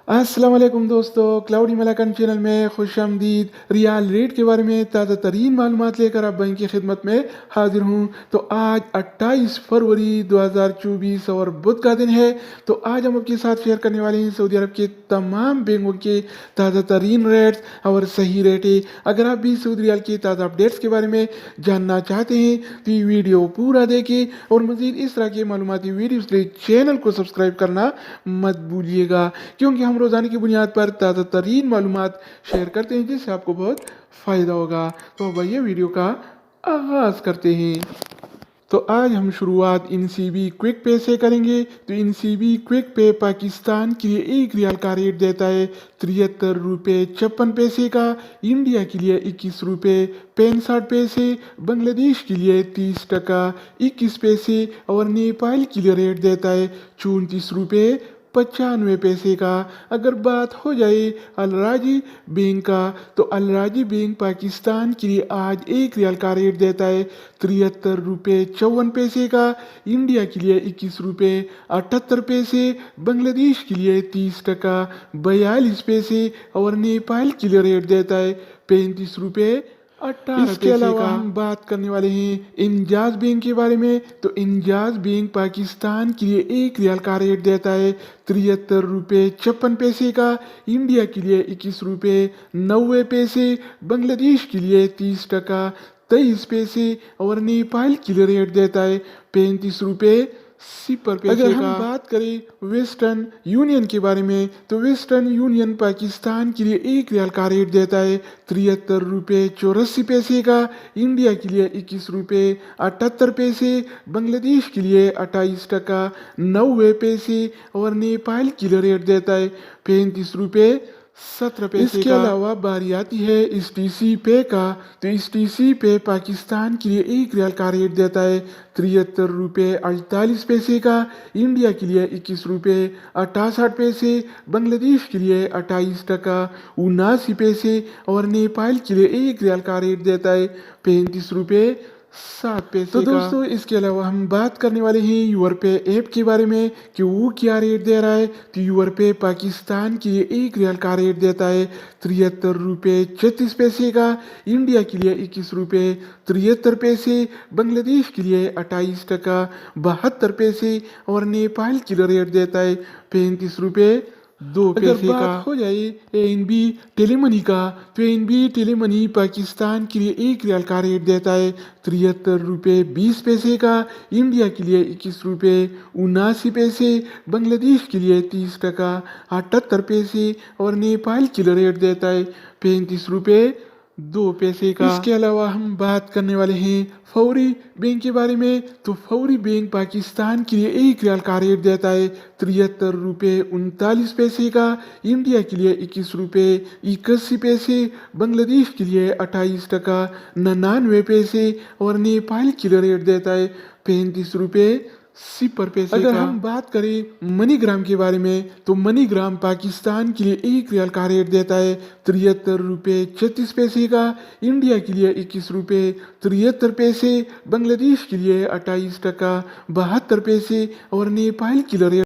अस्सलाम वालेकुम दोस्तों, क्लाउडी मलाकन चैनल में खुशामदीद। रियाल रेट के बारे में ताज़ा तरीन मालूमात लेकर आप बैंक की खिदमत में हाजिर हूँ। तो आज 28 फरवरी 2024 और बुध का दिन है। तो आज हम आपके साथ शेयर करने वाले हैं सऊदी अरब के तमाम बैंकों के ताज़ा तरीन रेट्स और सही रेटें। अगर आप भी सऊदी रियाल के ताज़ा अपडेट्स के बारे में जानना चाहते हैं तो ये वीडियो पूरा देखें और मज़ीद इस तरह के मालूमाती वीडियोज़ के लिए चैनल को सब्सक्राइब करना मत भूलिएगा, क्योंकि हम रोज़ाना की बुनियाद पर ताज़ा तरीन मालूमात शेयर करते हैं जिससे आपको बहुत फ़ायदा होगा। तो अब आइए वीडियो का आगाज़ करते हैं। तो आज हम शुरुआत इनसीबी क्विक पे से करेंगे। तो इनसीबी क्विक पे पाकिस्तान के लिए 1 रियाल का रेट देता है 73 रुपये 56 पैसे का, इंडिया के लिए 21 रुपये 65 पैसे, बांग्लादेश के लिए 30 टका 21 पैसे और नेपाल के लिए रेट देता है 34 रुपये 95 पैसे का। अगर बात हो जाए अलराजी बैंक का, तो अलराजी बैंक पाकिस्तान के लिए आज 1 रियाल का रेट देता है 73 रुपये 54 पैसे का, इंडिया के लिए 21 रुपये 78 पैसे, बांग्लादेश के लिए 30 टका 42 पैसे और नेपाल के लिए रेट देता है 35 रुपये 18 इसके अलावा हम बात करने वाले हैं इंजाज बैंक के बारे में। तो इंजाज बैंक पाकिस्तान के लिए 1 रियाल का रेट देता है 73 रुपये 56 पैसे का, इंडिया के लिए 21 रुपये 90 पैसे, बांग्लादेश के लिए 30 टका 23 पैसे और नेपाल के लिए रेट देता है 35 रुपये 0 पैसे अगर हम बात करें वेस्टर्न यूनियन के बारे में, तो वेस्टर्न यूनियन पाकिस्तान के लिए 1 रियाल का रेट देता है 73 रुपये 84 पैसे का, इंडिया के लिए 21 रुपये 78 पैसे, बांग्लादेश के लिए 28 टका 90 पैसे और नेपाल के लिए रेट देता है 35 रुपये 17 पैसे इसके अलावा बारी आती है STC पे का। तो STC पे पाकिस्तान के लिए 1 रियाल का रेट देता है 73 रुपये 48 पैसे का, इंडिया के लिए 21 रुपये 68 पैसे, बांग्लादेश के लिए 28 टका 79 पैसे और नेपाल के लिए 1 रियाल का रेट देता है 35 रुपये 7 पैसे तो दोस्तों इसके अलावा हम बात करने वाले हैं यूरपे ऐप के बारे में कि वो क्या रेट दे रहा है। तो यूरपे पाकिस्तान के लिए 1 रियाल का रेट देता है 73 रुपये 36 पैसे का, इंडिया के लिए 21 रुपये 73 पैसे, बांग्लादेश के लिए 28 टका 72 पैसे और नेपाल के लिए रेट देता है 35 रुपये 2 पैसे का। बात हो जाए ANB टेलीमनी का, तो ANB टेलीमनी पाकिस्तान के लिए 1 रियाल का रेट देता है 73 रुपये 20 पैसे का, इंडिया के लिए 21 रुपये 79 पैसे, बांग्लादेश के लिए 30 टका 78 पैसे और नेपाल के लिए रेट देता है 35 रुपये 2 पैसे का। इसके अलावा हम बात करने वाले हैं फौरी बैंक के बारे में। तो फौरी बैंक पाकिस्तान के लिए 1 रियाल का रेट देता है 73 रुपये 39 पैसे का, इंडिया के लिए 21 रुपये 81 पैसे, बांग्लादेश के लिए 28 टका 99 पैसे और नेपाल के लिए रेट देता है 35 रुपये 0 पैसे अगर हम बात करें मनीग्राम के बारे में, तो मनीग्राम पाकिस्तान के लिए 1 रियाल का रेट देता है 73 रुपये 36 पैसे का, इंडिया के लिए 21 रुपये 73 पैसे, बांग्लादेश के लिए 28 टका 72 पैसे और नेपाल के लिए